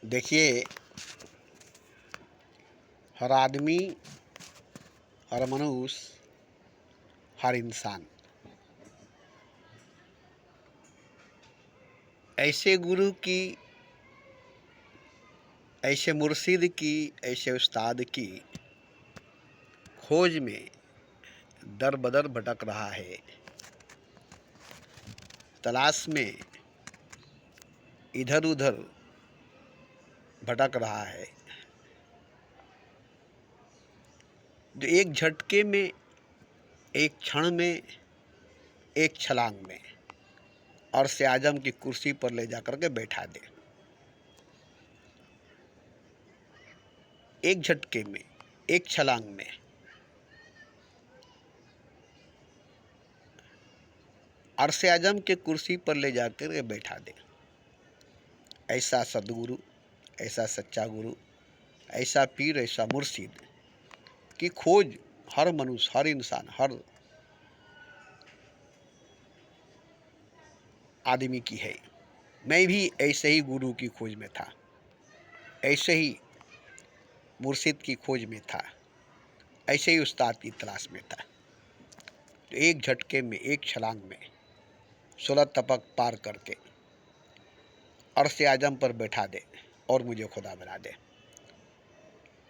देखिए, हर आदमी, हर मनुष्य, हर इंसान ऐसे गुरु की, ऐसे मुर्शिद की, ऐसे उस्ताद की खोज में दर बदर भटक रहा है, तलाश में इधर उधर भटक रहा है, जो एक झटके में, एक क्षण में, एक छलांग में अर्श आजम की कुर्सी पर ले जाकर के बैठा दे। एक झटके में, एक छलांग में अर्श आजम के कुर्सी पर ले जाकर के बैठा दे। ऐसा सदगुरु, ऐसा सच्चा गुरु, ऐसा पीर, ऐसा मुर्शिद की खोज हर मनुष्य, हर इंसान, हर आदमी की है। मैं भी ऐसे ही गुरु की खोज में था, ऐसे ही मुर्शिद की खोज में था, ऐसे ही उस्ताद की तलाश में था। तो एक झटके में, एक छलांग में 16 तपक पार करके अर्श आजम पर बैठा दे और मुझे खुदा बना दे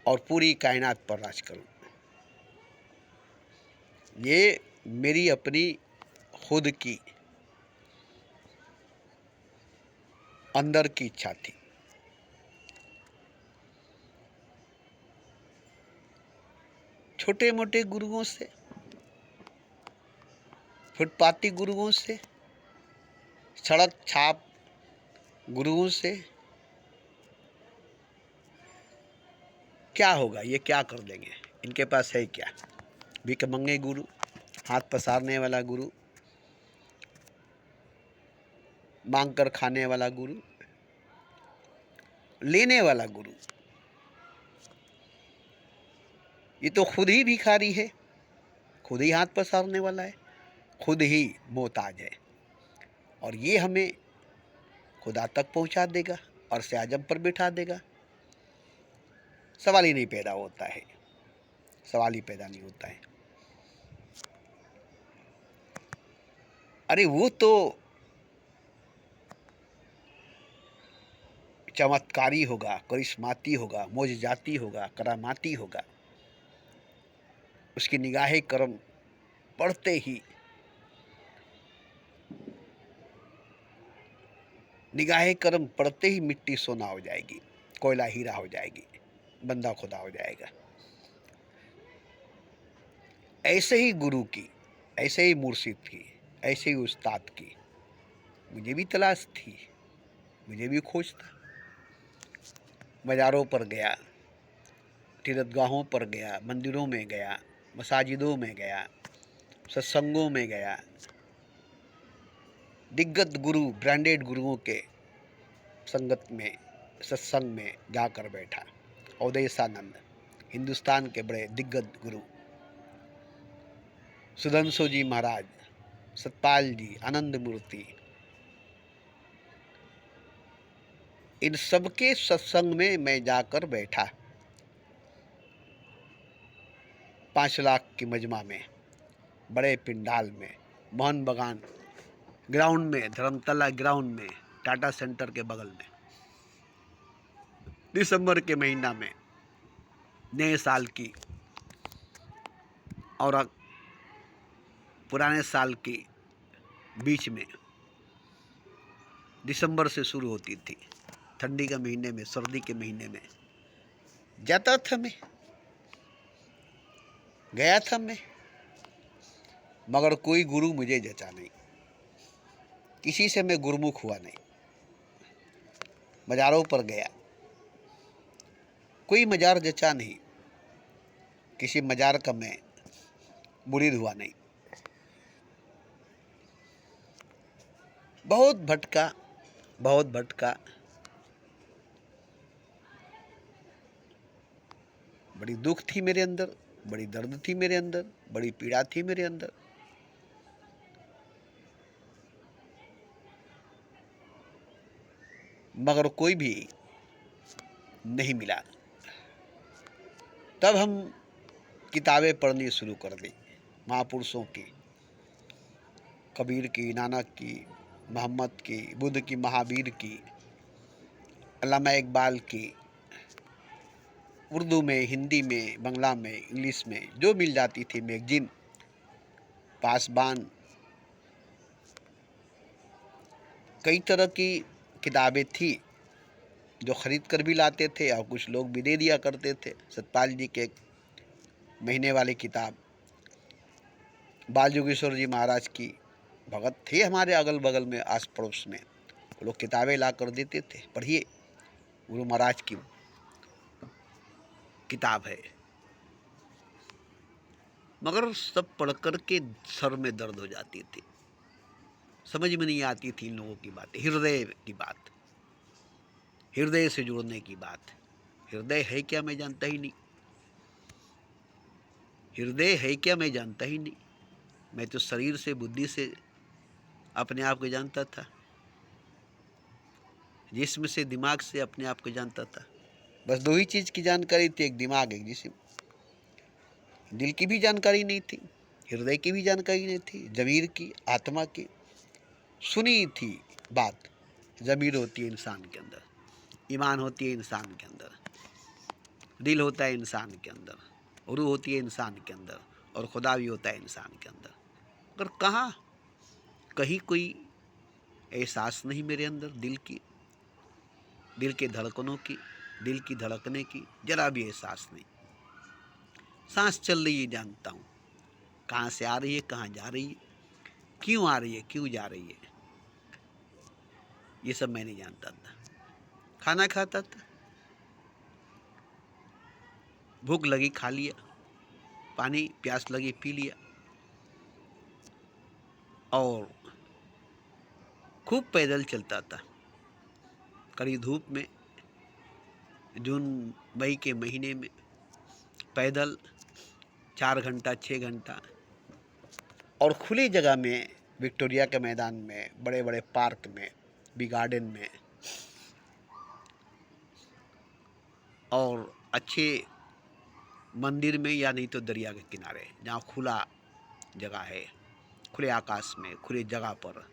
और पूरी कायनात पर राज करूं। ये मेरी अपनी खुद की अंदर की इच्छा थी। छोटे मोटे गुरुओं से, फुटपाती गुरुओं से, सड़क छाप गुरुओं से क्या होगा? ये क्या कर देंगे? इनके पास है क्या? भिखमंगे गुरु, हाथ पसारने वाला गुरु, मांग कर खाने वाला गुरु, लेने वाला गुरु। ये तो खुद ही भिखारी है, खुद ही हाथ पसारने वाला है, खुद ही मोहताज है, और ये हमें खुदा तक पहुंचा देगा और से आजम पर बिठा देगा। सवाल ही नहीं पैदा होता है, सवाल ही पैदा नहीं होता है। अरे वो तो चमत्कारी होगा, करिश्माती होगा, मोजजाती होगा, करामाती होगा। उसकी निगाहे करम पढ़ते ही, निगाहे करम पढ़ते ही मिट्टी सोना हो जाएगी, कोयला हीरा हो जाएगी, बंदा खुदा हो जाएगा। ऐसे ही गुरु की, ऐसे ही मुर्शिद की, ऐसे ही उस्ताद की मुझे भी तलाश थी, मुझे भी खोज था। मज़ारों पर गया, तीर्थगाहों पर गया, मंदिरों में गया, मसाजिदों में गया, सत्संगों में गया, दिग्गज गुरु, ब्रांडेड गुरुओं के संगत में, सत्संग में जाकर बैठा। अवधेशानंद, हिंदुस्तान के बड़े दिग्गज गुरु, सुधांशु जी महाराज, सतपाल जी, आनंद मूर्ति, इन सबके सत्संग में मैं जाकर बैठा। 5 लाख की मजमा में, बड़े पिंडाल में, मोहन बगान ग्राउंड में, धर्मतला ग्राउंड में, टाटा सेंटर के बगल में, दिसंबर के महीना में, नए साल की और पुराने साल की बीच में, दिसंबर से शुरू होती थी, ठंडी के महीने में, सर्दी के महीने में जाता था मैं, गया था मैं, मगर कोई गुरु मुझे जचा नहीं, किसी से मैं गुरुमुख हुआ नहीं। मज़ारों पर गया, कोई मज़ार जचा नहीं, किसी मज़ार का मैं मुरीद हुआ नहीं। बहुत भटका, बहुत भटका, बड़ी दुख थी मेरे अंदर, बड़ी दर्द थी मेरे अंदर, बड़ी पीड़ा थी मेरे अंदर। मगर कोई भी नहीं मिला। तब हम किताबें पढ़नी शुरू कर दी, महापुरुषों की, कबीर की, नानक की, मोहम्मद की, बुद्ध की, महावीर की, अल्लामा इकबाल की, उर्दू में, हिंदी में, बांग्ला में, इंग्लिश में, जो मिल जाती थी मैगजीन, पासबान, कई तरह की किताबें थी जो खरीद कर भी लाते थे और कुछ लोग भी दे दिया करते थे। सतपाल जी के एक महीने वाली किताब, बाल योगेश्वर जी महाराज की भगत थे हमारे अगल बगल में, आस पड़ोस में, वो लोग किताबें ला कर देते थे, पढ़िए, गुरु महाराज की किताब है। मगर सब पढ़ कर के सर में दर्द हो जाती थी, समझ में नहीं आती थी इन लोगों की बातें, हृदय की बात, हृदय से जुड़ने की बात। हृदय है क्या मैं जानता ही नहीं, हृदय है क्या मैं जानता ही नहीं। मैं तो शरीर से, बुद्धि से अपने आप को जानता था, जिस्म से, दिमाग से अपने आप को जानता था। बस दो ही चीज़ की जानकारी थी, एक दिमाग, एक जिस्म। दिल की भी जानकारी नहीं थी, हृदय की भी जानकारी नहीं थी, ज़मीर की, आत्मा की। सुनी थी बात, ज़मीर होती है इंसान के अंदर, ईमान होती है इंसान के अंदर, दिल होता है इंसान के अंदर, रूह होती है इंसान के अंदर, और खुदा भी होता है इंसान के अंदर। मगर कहाँ, कहीं कोई एहसास नहीं मेरे अंदर दिल की, दिल के धड़कनों की, दिल की धड़कने की जरा भी एहसास नहीं। सांस चल रही है जानता हूँ, कहाँ से आ रही है, कहाँ जा रही है, क्यों आ रही है, क्यों जा रही है, ये सब मैं नहीं जानता था। खाना खाता था, भूख लगी खा लिया, पानी प्यास लगी पी लिया, और खूब पैदल चलता था। कड़ी धूप में, जून मई के महीने में, पैदल 4 घंटा 6 घंटा, और खुली जगह में, विक्टोरिया के मैदान में, बड़े बड़े पार्क में, बी गार्डन में, और अच्छे मंदिर में, या नहीं तो दरिया के किनारे, जहाँ खुला जगह है, खुले आकाश में, खुले जगह पर,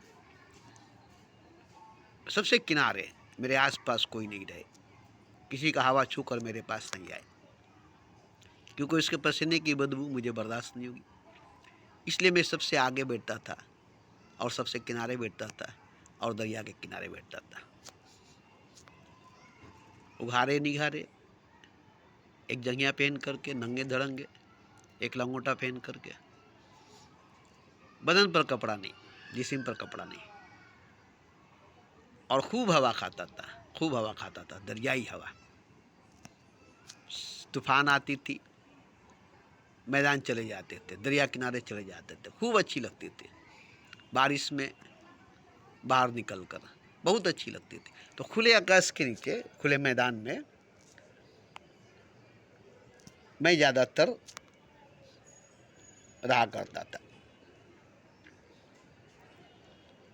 सबसे किनारे, मेरे आसपास कोई नहीं रहे, किसी का हवा छू कर मेरे पास नहीं आए, क्योंकि इसके पसीने की बदबू मुझे बर्दाश्त नहीं होगी। इसलिए मैं सबसे आगे बैठता था, और सबसे किनारे बैठता था, और दरिया के किनारे बैठता था। उघारे निघारे, एक जंघिया पहन करके, नंगे धड़ंगे, एक लंगोटा पहन करके, बदन पर कपड़ा नहीं, जिस्म पर कपड़ा नहीं, और खूब हवा खाता था, खूब हवा खाता था, दरियाई हवा। तूफान आती थी, मैदान चले जाते थे, दरिया किनारे चले जाते थे, खूब अच्छी लगती थी। बारिश में बाहर निकल कर बहुत अच्छी लगती थी। तो खुले आकाश के नीचे, खुले मैदान में मैं ज़्यादातर रहा करता था।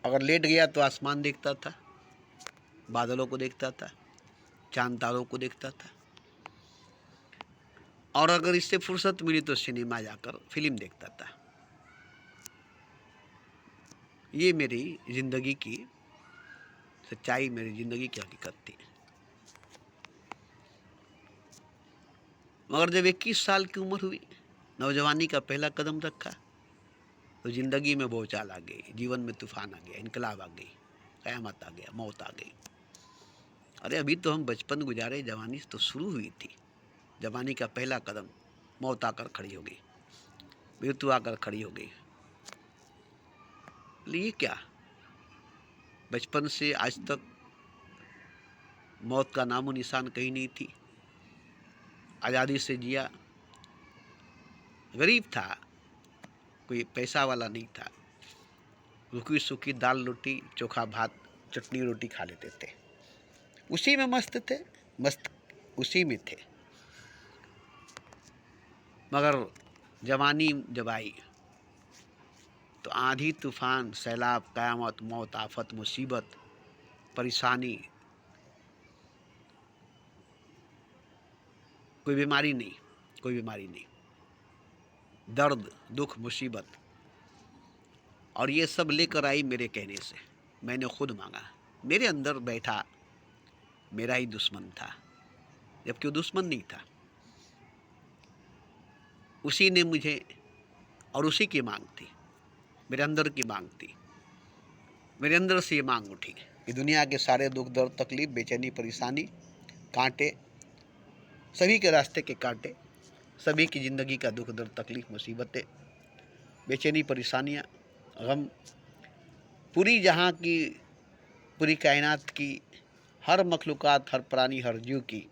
अगर लेट गया तो आसमान देखता था, बादलों को देखता था, चांद तारों को देखता था, और अगर इससे फुर्सत मिली तो सिनेमा जाकर फिल्म देखता था। ये मेरी ज़िंदगी की सच्चाई, मेरी ज़िंदगी की हकीकत थी। मगर जब 21 साल की उम्र हुई, नौजवानी का पहला कदम रखा, तो ज़िंदगी में भूचाल आ गई, जीवन में तूफान आ गया, इनकलाब आ गई, क़यामत आ गया, मौत आ गई। अरे अभी तो हम बचपन गुजारे, जवानी तो शुरू हुई थी। जवानी का पहला कदम, मौत आकर खड़ी हो गई, मृत्यु आकर खड़ी हो गई। ये क्या, बचपन से आज तक मौत का नामो निशान कहीं नहीं थी। आज़ादी से जिया, गरीब था, कोई पैसा वाला नहीं था, रुखी सूखी दाल रोटी, चोखा भात, चटनी रोटी खा लेते थे, उसी में मस्त थे, मस्त उसी में थे। मगर जवानी जब आई तो आंधी तूफान, सैलाब, क़यामत, मौत, आफत, मुसीबत, परेशानी, कोई बीमारी नहीं, कोई बीमारी नहीं, दर्द, दुख, मुसीबत, और ये सब लेकर आई मेरे कहने से। मैंने खुद मांगा। मेरे अंदर बैठा मेरा ही दुश्मन था, जबकि वो दुश्मन नहीं था। उसी ने मुझे, और उसी की मांग थी, मेरे अंदर की मांग थी। मेरे अंदर से ये मांग उठी कि दुनिया के सारे दुख दर्द तकलीफ बेचैनी परेशानी कांटे, सभी के रास्ते के कांटे, सभी की ज़िंदगी का दुख दर्द तकलीफ मुसीबतें बेचैनी परेशानियाँ गम, पूरी जहाँ की, पूरी कायनात की हर मखलूक़ात, हर प्राणी, हर जीव की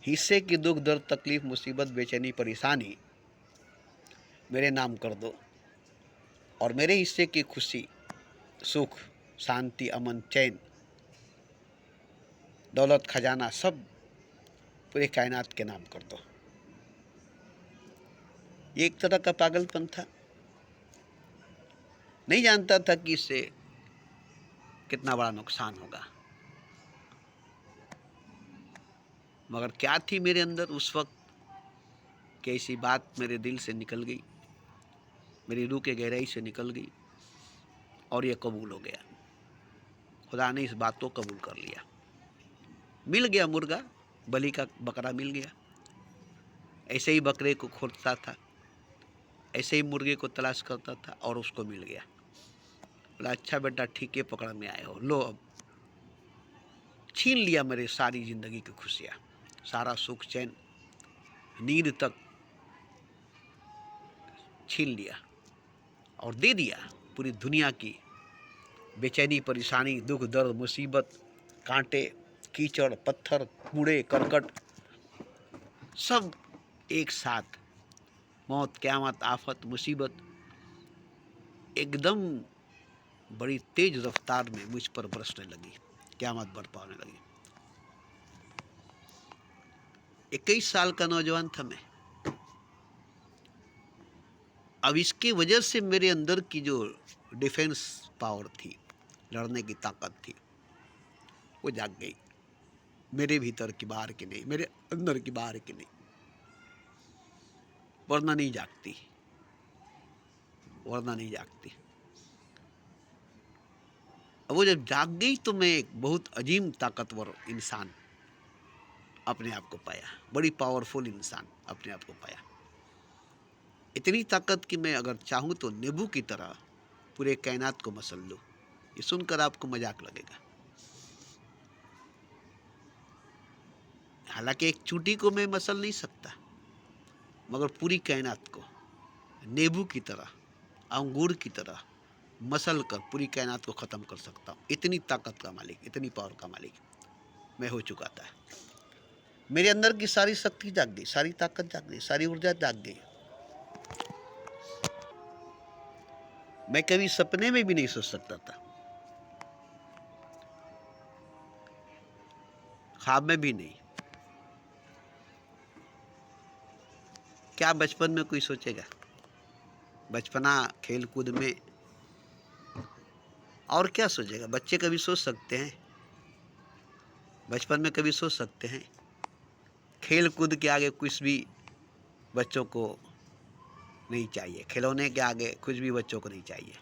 हिस्से की दुख दर्द तकलीफ मुसीबत बेचैनी परेशानी मेरे नाम कर दो, और मेरे हिस्से की खुशी सुख शांति अमन चैन दौलत खजाना सब पूरे कायनात के नाम कर दो। ये एक तरह का पागलपन था। नहीं जानता था कि इससे कितना बड़ा नुकसान होगा, मगर क्या थी मेरे अंदर उस वक्त कि ऐसी बात मेरे दिल से निकल गई, मेरी रूह के गहराई से निकल गई, और ये कबूल हो गया। खुदा ने इस बात को कबूल कर लिया। मिल गया मुर्गा, बलि का बकरा मिल गया। ऐसे ही बकरे को खोजता था, ऐसे ही मुर्गे को तलाश करता था, और उसको मिल गया। बोला अच्छा बेटा ठीक है, पकड़ में आए हो, लो अब छीन लिया मेरे सारी ज़िंदगी की खुशियाँ, सारा सुख चैन नींद तक छीन लिया, और दे दिया पूरी दुनिया की बेचैनी परेशानी दुख दर्द मुसीबत कांटे कीचड़ पत्थर कूड़े करकट सब एक साथ, मौत क़यामत आफत मुसीबत एकदम बड़ी तेज रफ्तार में मुझ पर बरसने लगी, क़यामत बरपा होने लगी। 21 साल का नौजवान था मैं। अब इसकी वजह से मेरे अंदर की जो डिफेंस पावर थी, लड़ने की ताकत थी, वो जाग गई। मेरे भीतर की बाहर की नहीं, मेरे अंदर की बाहर की नहीं, वरना नहीं जागती, वरना नहीं जागती। अब वो जब जाग गई तो मैं एक बहुत अजीम ताकतवर इंसान अपने आप को पाया, बड़ी पावरफुल इंसान अपने आप को पाया। इतनी ताकत कि मैं अगर चाहूँ तो नींबू की तरह पूरे कायनात को मसल लूँ। ये सुनकर आपको मजाक लगेगा, हालांकि एक चूंटी को मैं मसल नहीं सकता, मगर पूरी कायनात को नींबू की तरह अंगूर की तरह मसल कर पूरी कायनात को ख़त्म कर सकता हूँ। इतनी ताकत का मालिक, इतनी पावर का मालिक मैं हो चुका था। मेरे अंदर की सारी शक्ति जाग गई, सारी ताकत जाग गई, सारी ऊर्जा जाग गई। मैं कभी सपने में भी नहीं सोच सकता था, ख्वाब में भी नहीं। क्या बचपन में कोई सोचेगा? बचपना खेल कूद में और क्या सोचेगा? बच्चे कभी सोच सकते हैं? बचपन में कभी सोच सकते हैं? खेल कूद के आगे कुछ भी बच्चों को नहीं चाहिए, खिलौने के आगे कुछ भी बच्चों को नहीं चाहिए।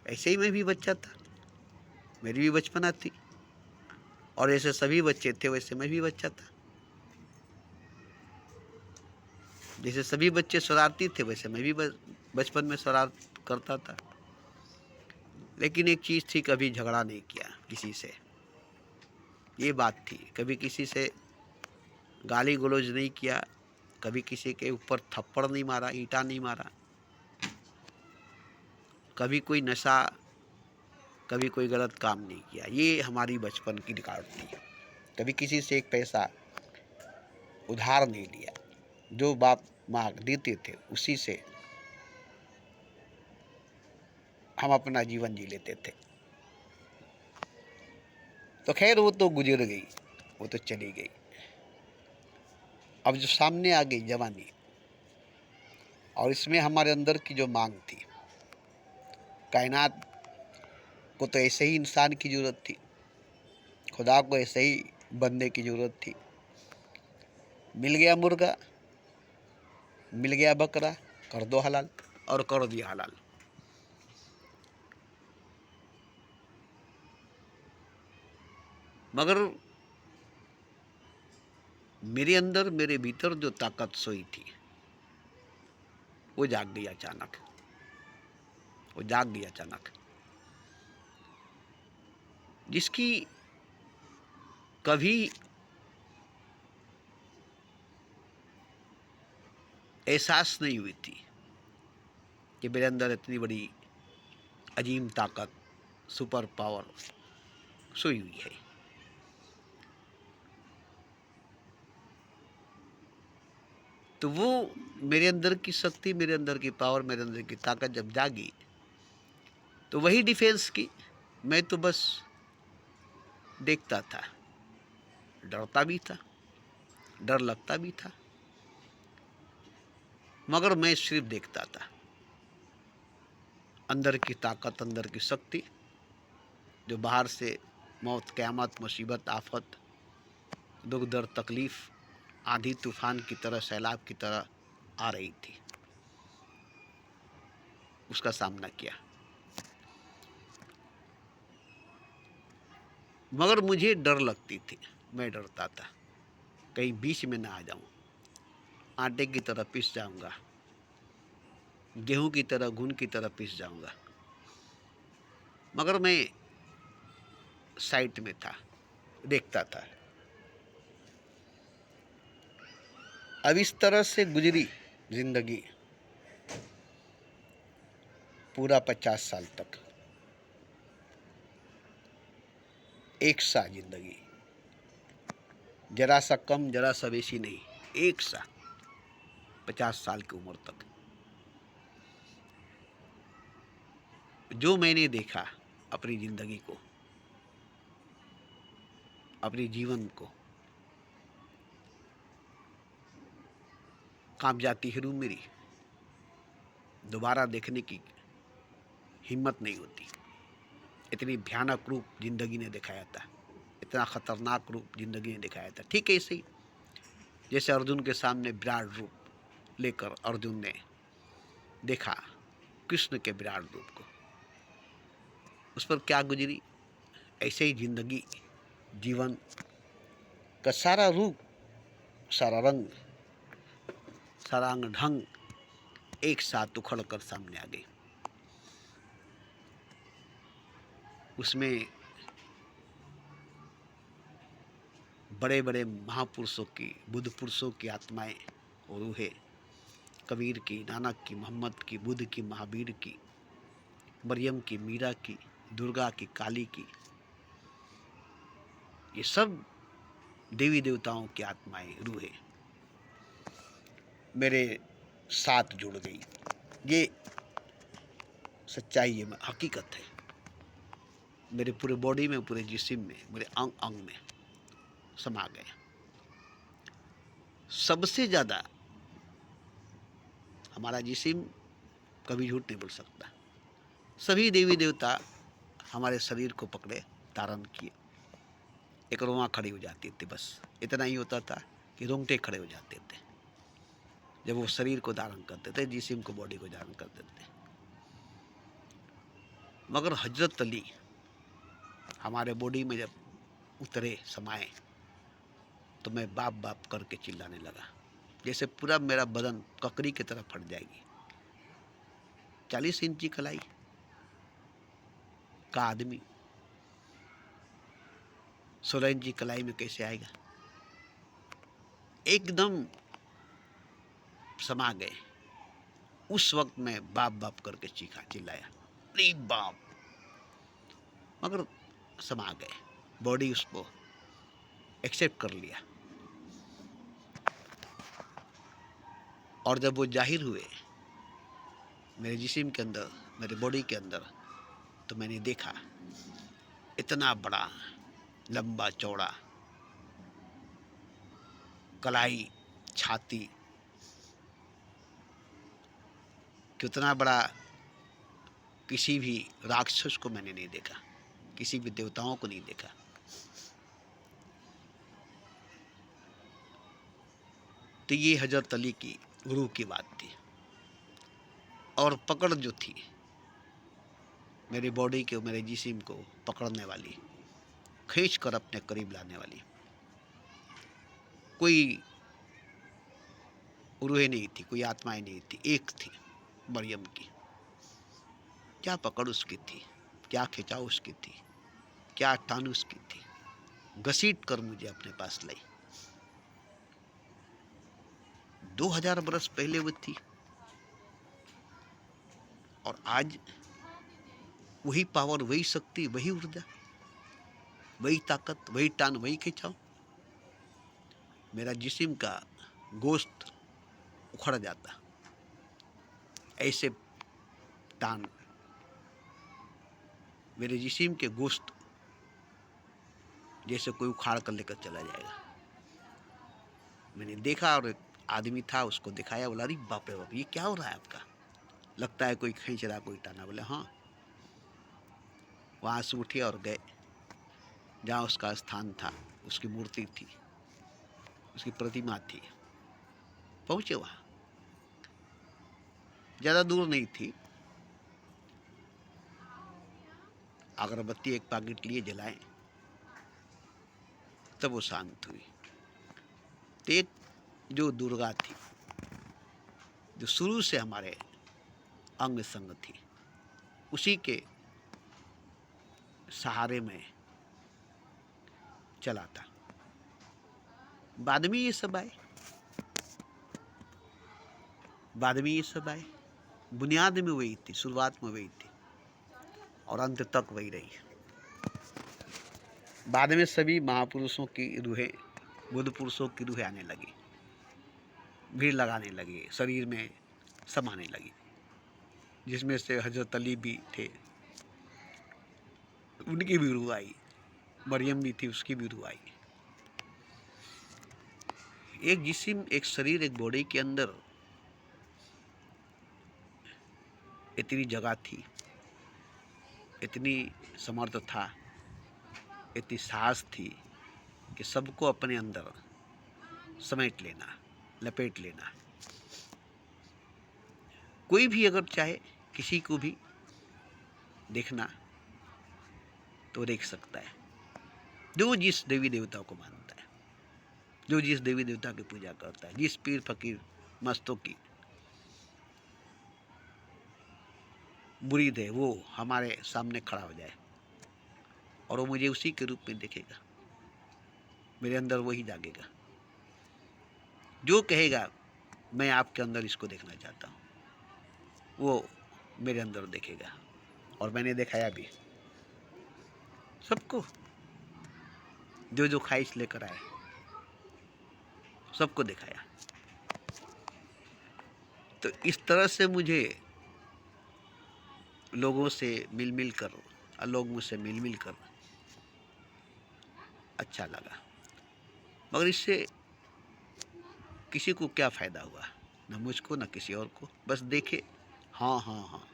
ऐसे ही मैं भी बच्चा था, मेरी भी बचपना थी, और ऐसे सभी बच्चे थे वैसे मैं भी बच्चा था। जैसे सभी बच्चे शरारती थे वैसे मैं भी बचपन में शरारत करता था। लेकिन एक चीज़ थी, कभी झगड़ा नहीं किया किसी से, ये बात थी। कभी किसी से गाली गलौज नहीं किया, कभी किसी के ऊपर थप्पड़ नहीं मारा, ईंटा नहीं मारा, कभी कोई नशा, कभी कोई गलत काम नहीं किया। ये हमारी बचपन की रिकॉर्ड थी। कभी किसी से एक पैसा उधार नहीं लिया, जो बाप माँ देते थे उसी से हम अपना जीवन जी लेते थे। तो खैर वो तो गुजर गई, वो तो चली गई। अब जो सामने आ गई जवानी, और इसमें हमारे अंदर की जो मांग थी, कायनात को तो ऐसे ही इंसान की ज़रूरत थी, खुदा को ऐसे ही बंदे की ज़रूरत थी, मिल गया मुर्गा, मिल गया बकरा, कर दो हलाल, और कर दिया हलाल। मगर मेरे अंदर, मेरे भीतर जो ताकत सोई थी, वो जाग गई अचानक। वो जाग गई अचानक, जिसकी कभी एहसास नहीं हुई थी कि मेरे अंदर इतनी बड़ी अजीम ताकत, सुपर पावर सोई हुई है। तो वो मेरे अंदर की शक्ति, मेरे अंदर की पावर, मेरे अंदर की ताकत जब जागी, तो वही डिफेंस की। मैं तो बस देखता था, डरता भी था, डर लगता भी था, मगर मैं सिर्फ देखता था। अंदर की ताकत, अंदर की शक्ति, जो बाहर से मौत, क़यामत, मुसीबत, आफत, दुख दर्द, तकलीफ, आंधी तूफान की तरह, सैलाब की तरह आ रही थी, उसका सामना किया। मगर मुझे डर लगती थी, मैं डरता था कहीं बीच में ना आ जाऊं, आटे की तरह पिस जाऊंगा, गेहूं की तरह, घुन की तरह पिस जाऊंगा। मगर मैं साइड में था, देखता था। अब इस तरह से गुजरी जिंदगी पूरा 50 साल तक। एक सा जिंदगी, जरा सा कम, जरा सा बेसी नहीं, एक सा 50 साल की उम्र तक। जो मैंने देखा अपनी जिंदगी को, अपने जीवन को, कांप जाती है रूह मेरी। दोबारा देखने की हिम्मत नहीं होती। इतनी भयानक रूप जिंदगी ने दिखाया था, इतना खतरनाक रूप जिंदगी ने दिखाया था। ठीक है, ऐसे ही जैसे अर्जुन के सामने विराट रूप लेकर अर्जुन ने देखा कृष्ण के विराट रूप को, उस पर क्या गुजरी, ऐसे ही जिंदगी, जीवन का सारा रूप, सारा रंग, सारा अंग ढंग एक साथ उखड़ कर सामने आ गई। उसमें बड़े बड़े महापुरुषों की, बुद्ध पुरुषों की आत्माएं और रूहें, कबीर की, नानक की, मोहम्मद की, बुद्ध की, महावीर की, मरियम की, मीरा की, दुर्गा की, काली की, ये सब देवी देवताओं की आत्माएं, रूहें मेरे साथ जुड़ गई। ये सच्चाई है, हकीकत है। मेरे पूरे बॉडी में, पूरे जिस्म में, मेरे अंग अंग में समा गए। सबसे ज़्यादा हमारा जिस्म कभी झूठ नहीं बोल सकता। सभी देवी देवता हमारे शरीर को पकड़े, धारण किए, एक रोआं खड़ी हो जाती थी। बस इतना ही होता था कि रोंगटे खड़े हो जाते थे जब वो शरीर को धारण करते थे, जिस्म को, बॉडी को धारण करते थे। मगर हजरत अली हमारे बॉडी में जब उतरे, समाए, तो मैं बाप बाप करके चिल्लाने लगा, जैसे पूरा मेरा बदन ककड़ी की तरह फट जाएगी। 40 इंची कलाई का आदमी 16 इंची कलाई में कैसे आएगा। एकदम समा गए। उस वक्त मैं बाप बाप करके चीखा, चिल्लाया, अरे बाप। मगर समा गए, बॉडी उसको एक्सेप्ट कर लिया। और जब वो जाहिर हुए मेरे जिस्म के अंदर, मेरे बॉडी के अंदर, तो मैंने देखा इतना बड़ा, लंबा चौड़ा, कलाई, छाती, कितना बड़ा किसी भी राक्षस को मैंने नहीं देखा, किसी भी देवताओं को नहीं देखा। तो ये हजरत अली की रूह की बात थी। और पकड़ जो थी मेरी बॉडी को, मेरे जिस्म को पकड़ने वाली, खींच कर अपने करीब लाने वाली, कोई रूहें नहीं थी, कोई आत्माएं नहीं थी, एक थी मरियम की। क्या पकड़ उसकी थी, क्या खिंचाव उसकी थी, क्या टान उसकी थी, घसीट कर मुझे अपने पास लाई। 2000 बरस पहले वो थी और आज वही पावर, वही शक्ति, वही ऊर्जा, वही ताकत, वही टान, वही खिंचाव। मेरा जिस्म का गोश्त उखड़ जाता, ऐसे टान मेरे जिस्म के गोश्त जैसे कोई उखाड़ कर लेकर चला जाएगा। मैंने देखा और एक आदमी था, उसको दिखाया, बोला अरे बाप रे बाप, ये क्या हो रहा है आपका, लगता है कोई खींच रहा, कोई टाना। बोले हाँ। वहाँ से उठे और गए जहाँ उसका स्थान था, उसकी मूर्ति थी, उसकी प्रतिमा थी। पहुँचे वहाँ, ज़्यादा दूर नहीं थी, अगरबत्ती एक पैकेट लिए जलाए, तब वो शांत हुई। तो एक जो दुर्गा थी, जो शुरू से हमारे अंग संग थी, उसी के सहारे में चला था। बाद में ये सब आए, बाद में ये सब आए। बुनियाद में वही थी, शुरुआत में वही थी और अंत तक वही रही। बाद में सभी महापुरुषों की रूहें, बुद्ध पुरुषों की रूहें आने लगी, भीड़ लगाने लगी, शरीर में समाने लगी, जिसमें से हजरत अली भी थे, उनकी भी रूह आई, मरियम भी थी, उसकी भी रूह आई। एक जिस्म, एक शरीर, एक बॉडी के अंदर इतनी जगह थी, इतनी समर्थ था, इतनी साहस थी कि सबको अपने अंदर समेट लेना, लपेट लेना। कोई भी अगर चाहे किसी को भी देखना तो देख सकता है, जो जिस देवी देवता को मानता है, जो जिस देवी देवता की पूजा करता है, जिस पीर फकीर मस्तों की मुरीद है, वो हमारे सामने खड़ा हो जाए और वो मुझे उसी के रूप में देखेगा, मेरे अंदर वही जागेगा। जो कहेगा मैं आपके अंदर इसको देखना चाहता हूँ, वो मेरे अंदर देखेगा। और मैंने दिखाया भी सबको, जो जो ख्वाहिश लेकर आए सबको दिखाया। तो इस तरह से मुझे लोगों से मिल मिल कर और लोग मुझसे मिल मिल कर अच्छा लगा। मगर इससे किसी को क्या फ़ायदा हुआ, ना मुझको ना किसी और को। बस देखे, हाँ हाँ हाँ,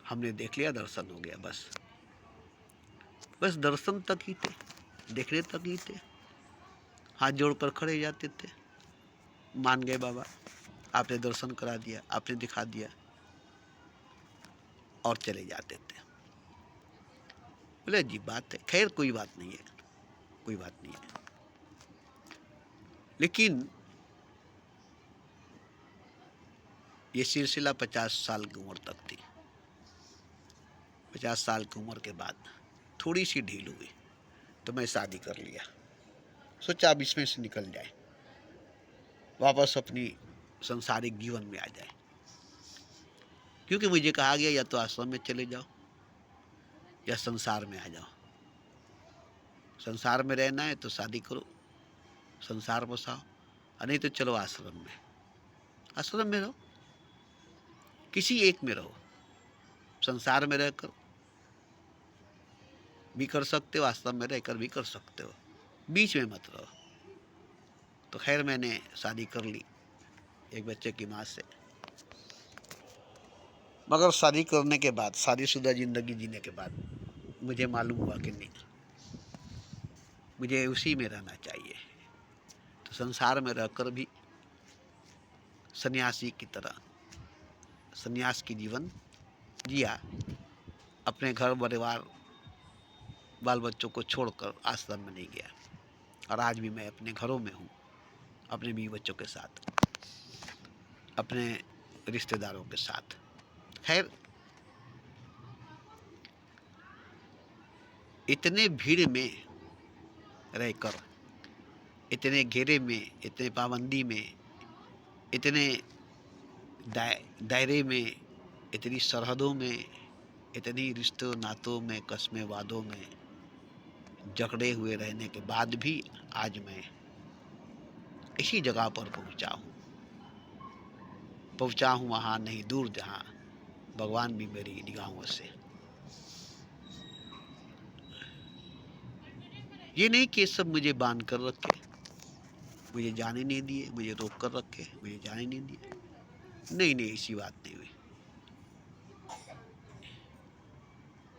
हमने देख लिया, दर्शन हो गया, बस बस दर्शन तक ही थे, देखने तक ही थे। हाथ जोड़कर खड़े जाते थे, मान गए बाबा, आपने दर्शन करा दिया, आपने दिखा दिया, और चले जाते थे। बोले अजीब बात है। खैर कोई बात नहीं है, कोई बात नहीं है। लेकिन ये सिलसिला 50 साल की उम्र तक थी। 50 साल की उम्र के बाद थोड़ी सी ढील हुई तो मैं शादी कर लिया। सोचा अब इसमें से निकल जाए, वापस अपनी संसारिक जीवन में आ जाए। क्योंकि मुझे कहा गया या तो आश्रम में चले जाओ या संसार में आ जाओ। संसार में रहना है तो शादी करो, संसार बसाओ, और नहीं तो चलो आश्रम में। आश्रम में रहो, किसी एक में रहो। संसार में रहकर भी कर सकते हो, आश्रम में रहकर भी कर सकते हो, बीच में मत रहो। तो खैर मैंने शादी कर ली एक बच्चे की माँ से। मगर शादी करने के बाद, शादीशुदा ज़िंदगी जीने के बाद मुझे मालूम हुआ कि नहीं, मुझे उसी में रहना चाहिए। तो संसार में रहकर भी सन्यासी की तरह सन्यास की जीवन जिया। अपने घर परिवार बाल बच्चों को छोड़कर आश्रम में नहीं गया। और आज भी मैं अपने घरों में हूँ, अपने बीवी बच्चों के साथ, अपने रिश्तेदारों के साथ। खैर, इतने भीड़ में रहकर, इतने घेरे में, इतने पाबंदी में, इतने दायरे में, इतनी सरहदों में, इतनी रिश्तों नातों में, कस्में वादों में जकड़े हुए रहने के बाद भी आज मैं इसी जगह पर पहुंचा हूँ वहाँ नहीं दूर जहाँ भगवान भी मेरी निगाहों से। ये नहीं कि सब मुझे बांध कर रखे, मुझे जाने नहीं दिए, मुझे रोक कर रखे, मुझे जाने नहीं दिए। नहीं नहीं, ऐसी बात नहीं हुई।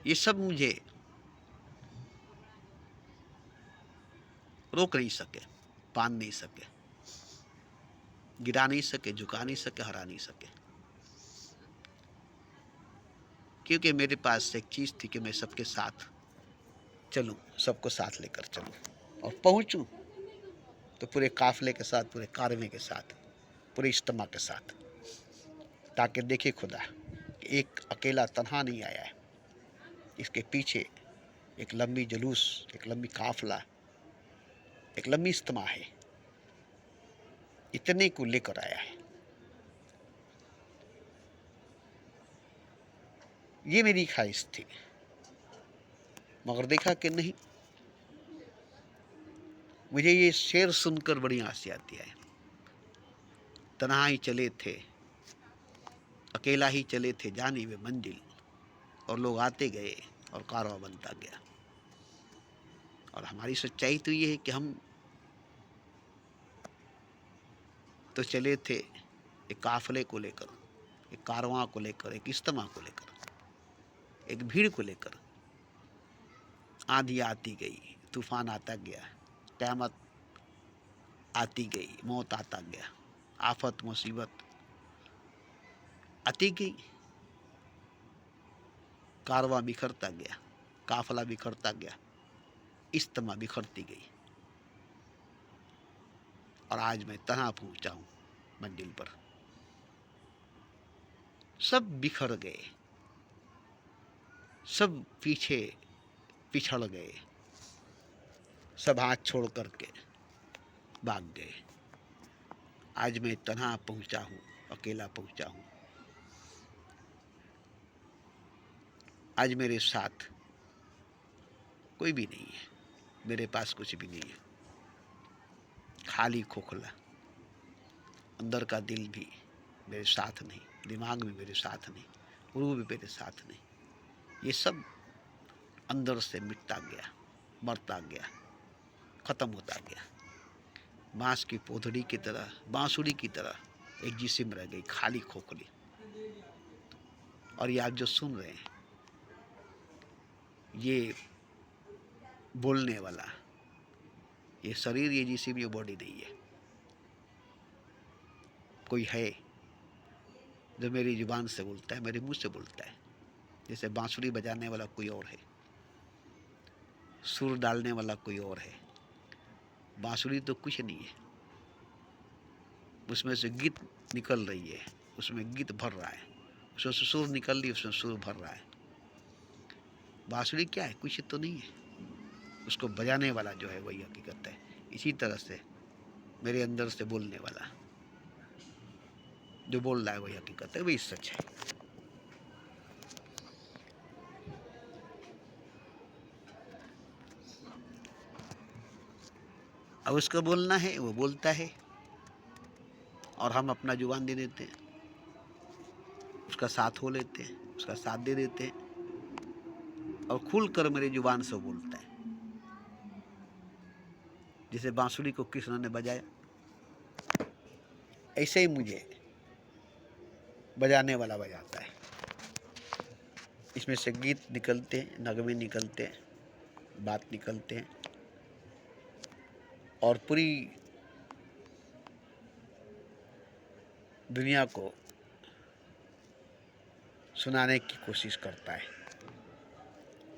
ये सब मुझे रोक नहीं सके, बांध नहीं सके, गिरा नहीं सके, झुका नहीं सके, हरा नहीं सके। क्योंकि मेरे पास एक चीज़ थी कि मैं सबके साथ चलूं, सबको साथ लेकर चलूं और पहुंचूं तो पूरे काफिले के साथ, पूरे कारवे के साथ, पूरे इज्तिमा के साथ, ताकि देखे खुदा कि एक अकेला तन्हा नहीं आया है, इसके पीछे एक लंबी जुलूस, एक लंबी काफिला, एक लंबी इज्तिमा है, इतने को लेकर आया है। ये मेरी ख्वाहिश थी, मगर देखा कि नहीं। मुझे ये शेर सुनकर बड़ी हंसी आती है। तन्हा ही चले थे, अकेला ही चले थे जाने वे मंजिल, और लोग आते गए और कारवां बनता गया। और हमारी सच्चाई तो ये है कि हम तो चले थे एक काफिले को लेकर, एक कारवां को लेकर, एक इज्तिमा को लेकर, एक भीड़ को लेकर। आंधी आती गई, तूफान आता गया, क़यामत आती गई, मौत आता गया, आफत मुसीबत आती गई, कारवां बिखरता गया, काफिला बिखरता गया, इज्तिमा बिखरती गई। और आज मैं तन्हा पहुंचा हूं मंजिल पर। सब बिखर गए, सब पीछे पिछड़ गए, सब हाथ छोड़ करके भाग गए। आज मैं तन्हा पहुंचा हूं, अकेला पहुंचा हूं। आज मेरे साथ कोई भी नहीं है, मेरे पास कुछ भी नहीं है, खाली खोखला। अंदर का दिल भी मेरे साथ नहीं, दिमाग भी मेरे साथ नहीं, रूह भी मेरे साथ नहीं। ये सब अंदर से मिटता गया, मरता गया, ख़त्म होता गया। बांस की पोथड़ी की तरह, बांसुरी की तरह एक जिस्म रह गई, खाली खोखली। और ये आप जो सुन रहे हैं, ये बोलने वाला, ये शरीर, ये जिस्म, ये बॉडी नहीं है। कोई है जो मेरी जुबान से बोलता है, मेरे मुंह से बोलता है। जैसे बांसुरी बजाने वाला कोई और है, सुर डालने वाला कोई और है। बांसुरी तो कुछ नहीं है, उसमें से गीत निकल रही है, उसमें गीत भर रहा है, उसमें से सुर निकल रही है, उसमें सुर भर रहा है। बांसुरी क्या है? कुछ तो नहीं है। उसको बजाने वाला जो है वही हकीकत है। इसी तरह से मेरे अंदर से बोलने वाला जो बोल रहा है वही हकीकत है, वही सच है। अब उसको बोलना है, वो बोलता है, और हम अपना जुबान दे देते हैं, उसका साथ हो लेते हैं, उसका साथ दे देते हैं, और खुल कर मेरी जुबान से बोलता है। जैसे बांसुरी को कृष्ण ने बजाया, ऐसे ही मुझे बजाने वाला बजाता है। इसमें से गीत निकलते हैं, नगमे निकलते हैं, बात निकलते हैं, और पूरी दुनिया को सुनाने की कोशिश करता है।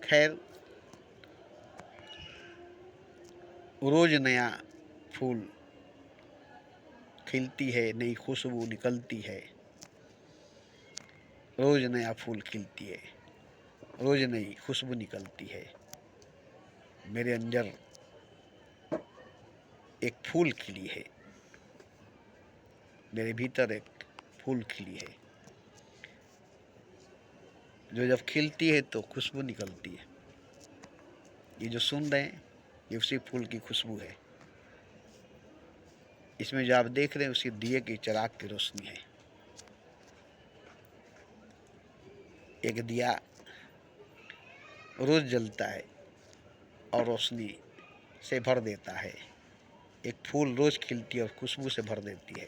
खैर, रोज नया फूल खिलती है, नई खुशबू निकलती है, रोज नया फूल खिलती है, रोज नई खुशबू निकलती है। मेरे अंदर एक फूल खिली है, मेरे भीतर एक फूल खिली है, जो जब खिलती है तो खुशबू निकलती है। ये जो सुन रहे हैं, ये उसी फूल की खुशबू है। इसमें जो आप देख रहे हैं, उसी दिए की चिराग की रोशनी है। एक दिया रोज जलता है और रोशनी से भर देता है। एक फूल रोज खिलती है और खुशबू से भर देती है।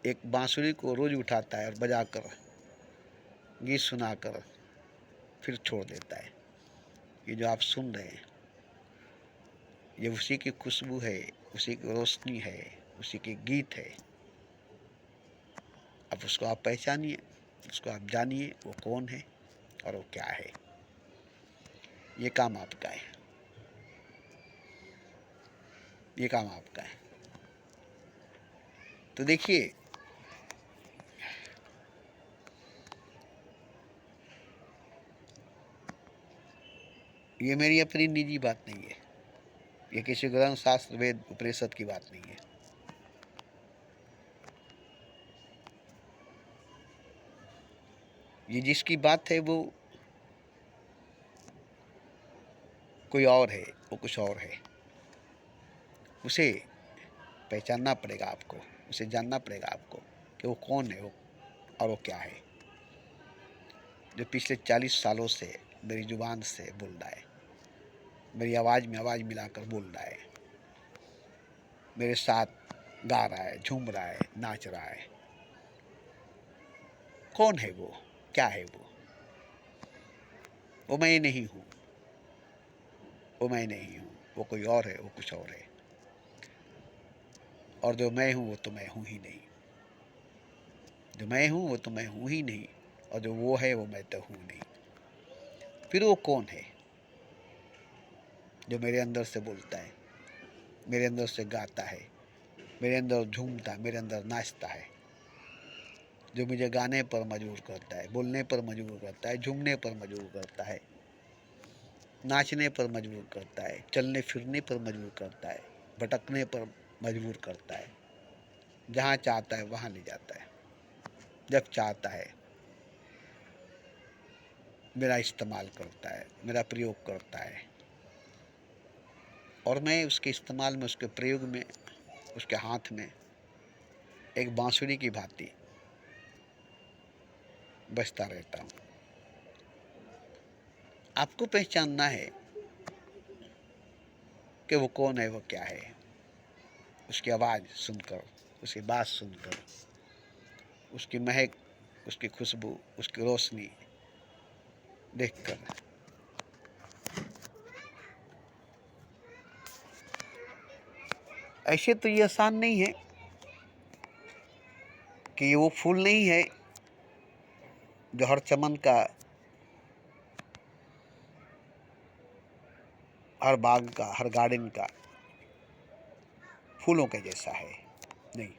एक बांसुरी को रोज उठाता है और बजाकर गीत सुनाकर फिर छोड़ देता है। ये जो आप सुन रहे हैं, ये उसी की खुशबू है, उसी की रोशनी है, उसी के गीत है। अब उसको आप पहचानिए, उसको आप जानिए, वो कौन है और वो क्या है। ये काम आपका है, ये काम आपका है। तो देखिए, ये मेरी अपनी निजी बात नहीं है, ये किसी ग्रंथ शास्त्र वेद उपनिषद की बात नहीं है। ये जिसकी बात है वो कोई और है, वो कुछ और है। उसे पहचानना पड़ेगा आपको, उसे जानना पड़ेगा आपको कि वो कौन है, वो और वो क्या है। जो पिछले 40 सालों से मेरी जुबान से बोल रहा है, मेरी आवाज़ में आवाज़ मिलाकर बोल रहा है, मेरे साथ गा रहा है, झूम रहा है, नाच रहा है। कौन है वो, क्या है वो मैं नहीं हूँ, वो मैं नहीं हूँ, वो कोई और है, वो कुछ और है। और जो मैं हूँ वो तो मैं हूँ ही नहीं, जो मैं हूँ वो तो मैं हूँ ही नहीं, और जो वो है वो मैं तो हूँ नहीं। फिर वो कौन है जो मेरे अंदर से बोलता है, मेरे अंदर से गाता है, मेरे अंदर झूमता, मेरे अंदर नाचता है, जो मुझे गाने पर मजबूर करता है, बोलने पर मजबूर करता है, झूमने पर मजबूर करता है, नाचने पर मजबूर करता है, चलने फिरने पर मजबूर करता है, भटकने पर मजबूर करता है। जहाँ चाहता है वहाँ ले जाता है, जब चाहता है मेरा इस्तेमाल करता है, मेरा प्रयोग करता है, और मैं उसके इस्तेमाल में, उसके प्रयोग में, उसके हाथ में एक बांसुरी की भांति बजता रहता हूँ। आपको पहचानना है कि वो कौन है, वो क्या है। उसकी आवाज़ सुनकर, उसकी बात सुनकर, उसकी महक, उसकी खुशबू, उसकी रोशनी देखकर। ऐसे तो ये आसान नहीं है कि ये वो फूल नहीं है जो हर चमन का, हर बाग का, हर गार्डन का फूलों के जैसा है। नहीं,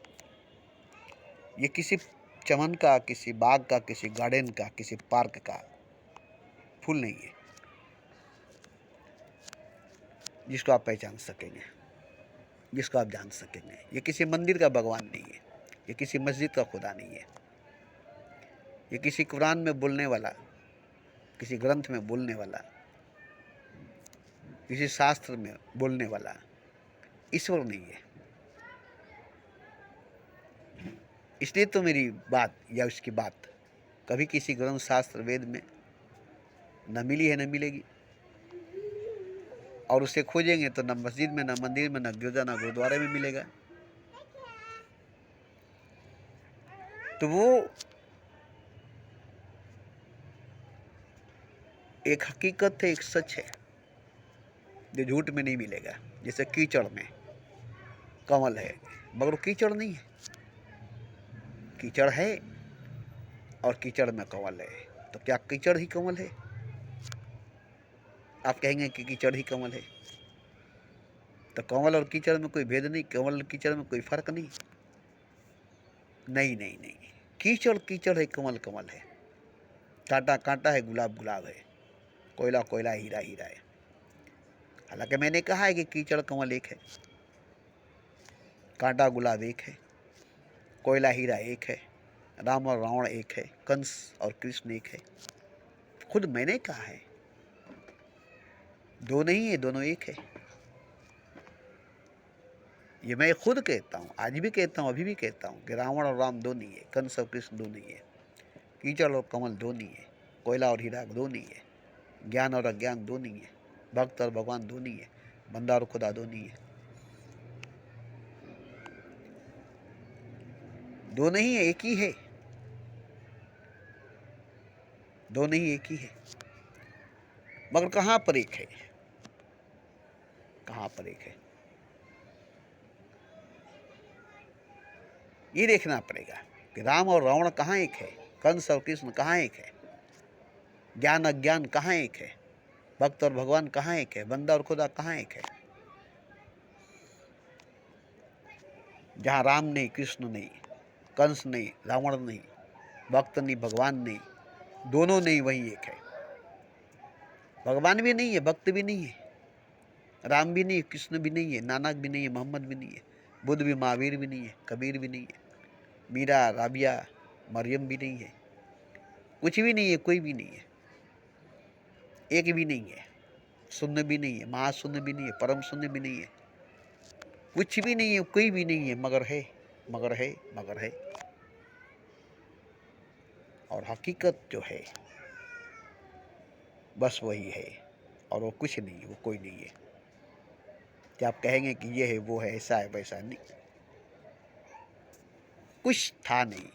ये किसी चमन का, किसी बाग का, किसी गार्डन का, किसी पार्क का फूल नहीं है जिसको आप पहचान सकेंगे, जिसको आप जान सकेंगे। ये किसी मंदिर का भगवान नहीं है, ये किसी मस्जिद का खुदा नहीं है, ये किसी कुरान में बोलने वाला, किसी ग्रंथ में बोलने वाला, किसी शास्त्र में बोलने वाला ईश्वर नहीं है। इसलिए तो मेरी बात या उसकी बात कभी किसी ग्रंथ शास्त्र वेद में न मिली है, न मिलेगी। और उसे खोजेंगे तो न मस्जिद में, न मंदिर में, न गिरजा, न गुरुद्वारे में मिलेगा। तो वो एक हकीकत है, एक सच है जो झूठ में नहीं मिलेगा। जैसे कीचड़ में कमल है, मगर वो कीचड़ नहीं है। कीचड़ है और कीचड़ में कंवल है। तो क्या कीचड़ ही कंवल है? आप कहेंगे कि कीचड़ ही कंवल है, तो कंवल और कीचड़ में कोई भेद नहीं, कंवल और कीचड़ में कोई फर्क नहीं। नहीं नहीं नहीं, कीचड़ कीचड़ है, कंवल कंवल है, कांटा कांटा है, गुलाब गुलाब है, कोयला कोयला, हीरा हीरा है। हालांकि मैंने कहा है कि कीचड़ कंवल एक है, कांटा गुलाब एक है, कोयला हीरा एक है, राम और रावण एक है, कंस और कृष्ण एक है। खुद मैंने कहा है, दो नहीं है, दोनों एक है। ये मैं खुद कहता हूँ, आज भी कहता हूँ, अभी भी कहता हूँ कि रावण और राम दो नहीं है, कंस और कृष्ण दो नहीं है, कीचड़ और कमल दो नहीं है, कोयला और हीरा दो नहीं है, ज्ञान और अज्ञान दो नहीं है, भक्त और भगवान दो नहीं है, बंदा और खुदा दो नहीं है। दो नहीं है, एक ही है। दो नहीं, एक ही है। मगर कहाँ पर एक है? कहाँ पर एक है, ये देखना पड़ेगा कि राम और रावण कहाँ एक है, कंस और कृष्ण कहाँ एक है, ज्ञान अज्ञान कहाँ एक है, भक्त और भगवान कहाँ एक है, बंदा और खुदा कहाँ एक है। जहाँ राम नहीं, कृष्ण नहीं, कंस नहीं, रावण नहीं, भक्त नहीं, भगवान नहीं, दोनों नहीं, वही एक है। भगवान भी नहीं है, भक्त भी नहीं है, राम भी नहीं है, कृष्ण भी नहीं है, नानक भी नहीं है, मोहम्मद भी नहीं है, बुद्ध भी, महावीर भी नहीं है, कबीर भी नहीं है, मीरा, राबिया, मरियम भी नहीं है, कुछ भी नहीं है, कोई भी नहीं है, एक भी नहीं है, शून्य भी नहीं है, महाशून्य भी नहीं है, परम शून्य भी नहीं है, कुछ भी नहीं है, कोई भी नहीं है, मगर है, मगर है, मगर है। और हकीकत जो है बस वही है, और वो कुछ नहीं है, वो कोई नहीं है। क्या आप कहेंगे कि ये है, वो है, ऐसा है, वैसा नहीं, कुछ था नहीं,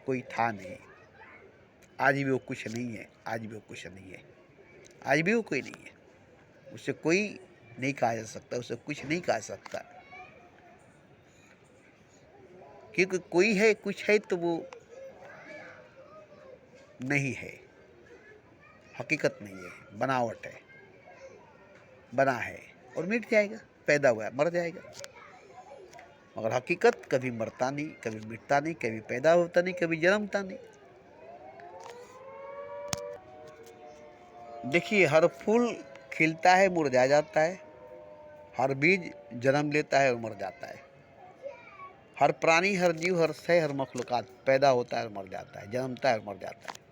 कोई था नहीं, आज भी वो कुछ नहीं है, आज भी वो कुछ नहीं है, आज भी वो कोई नहीं है। उसे कोई नहीं कहा जा सकता, उसे कुछ नहीं कहा सकता, क्योंकि कोई है, कुछ है, तो वो नहीं है, हकीकत नहीं है, बनावट है, बना है और मिट जाएगा, पैदा हुआ मर जाएगा। मगर हकीकत कभी मरता नहीं, कभी मिटता नहीं, कभी पैदा होता नहीं, कभी जन्मता नहीं। देखिए, हर फूल खिलता है, मुरझा जाता है, हर बीज जन्म लेता है और मर जाता है, हर प्राणी, हर जीव, हर शय, हर मखलूकात पैदा होता है और मर जाता है, जन्मता है और मर जाता है।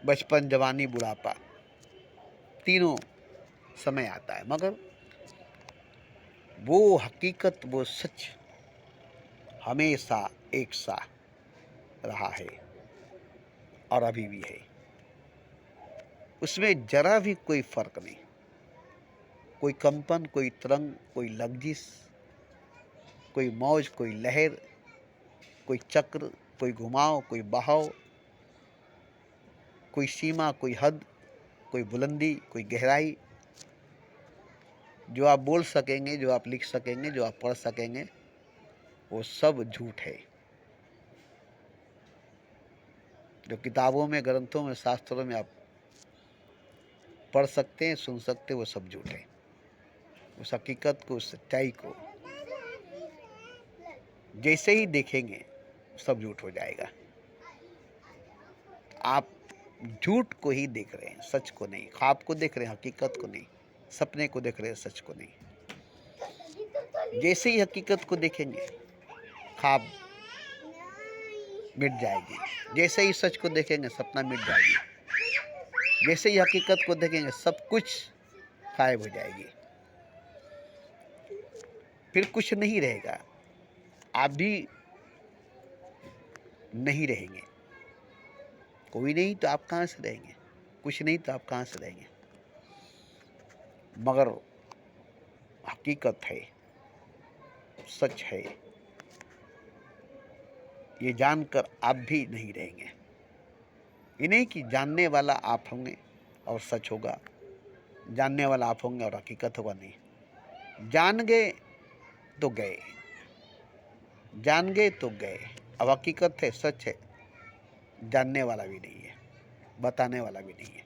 बचपन, जवानी, बुढ़ापा, तीनों समय आता है, मगर वो हकीकत, वो सच हमेशा एक सा रहा है और अभी भी है। उसमें जरा भी कोई फर्क नहीं, कोई कंपन, कोई तरंग, कोई लग्जिश, कोई मौज, कोई लहर, कोई चक्र, कोई घुमाव, कोई बहाव, कोई सीमा, कोई हद, कोई बुलंदी, कोई गहराई, जो आप बोल सकेंगे, जो आप लिख सकेंगे, जो आप पढ़ सकेंगे, वो सब झूठ है। जो किताबों में, ग्रंथों में, शास्त्रों में आप पढ़ सकते हैं, सुन सकते हैं, वो सब झूठ है। उस हकीकत को, उस सच्चाई को जैसे ही देखेंगे सब झूठ हो जाएगा। आप झूठ को ही देख रहे हैं, सच को नहीं। ख्वाब को देख रहे हैं, हकीकत को नहीं। सपने को देख रहे हैं, सच को नहीं। जैसे ही हकीकत को देखेंगे ख्वाब मिट जाएगी, जैसे ही सच को देखेंगे सपना मिट जाएगी, जैसे ही हकीकत को देखेंगे सब कुछ गायब हो जाएगी, फिर कुछ नहीं रहेगा, आप भी नहीं रहेंगे। कोई नहीं तो आप कहाँ से रहेंगे, कुछ नहीं तो आप कहाँ से रहेंगे। मगर हकीकत है, सच है, ये जानकर आप भी नहीं रहेंगे। ये नहीं कि जानने वाला आप होंगे और सच होगा, जानने वाला आप होंगे और हकीकत होगा, नहीं। जान गए तो गए, जान गए तो गए। अब हकीकत है, सच है, जानने वाला भी नहीं है, बताने वाला भी नहीं है।